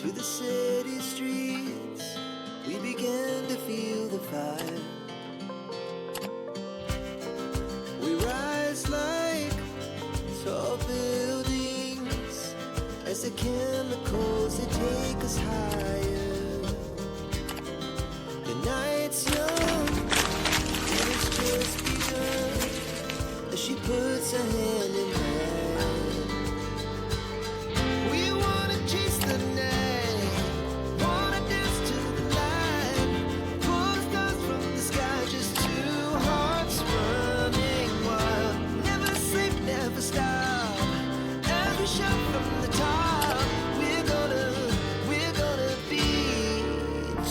to the city streets, we began to feel the fire. We rise like tall buildings as the chemicals, they take us higher. The night's young and it's just begun as she puts her hand in mine. We wanna chase the night, wanna dance to the light, pull stars from the sky, just two hearts running wild. Never sleep, never stop, as we shout from the top. We're gonna be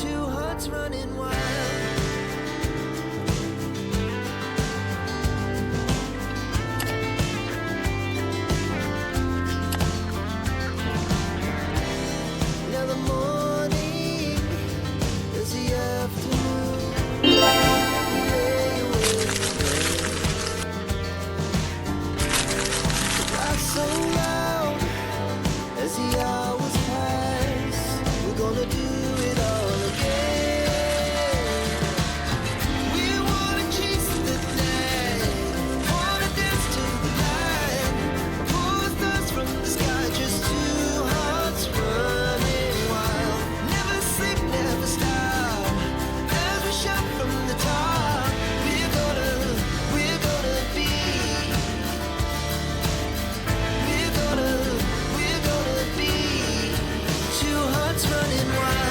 two hearts running wild. Now the morning is the afternoon. We lay awake the laugh so loud as the hours pass. We're gonna do it all again. We wanna chase the night, wanna dance to the light, pull stars from the sky, just two hearts running wild. Never sleep, never stop, as we shout from the top. We're gonna be, we're gonna be two hearts running wild.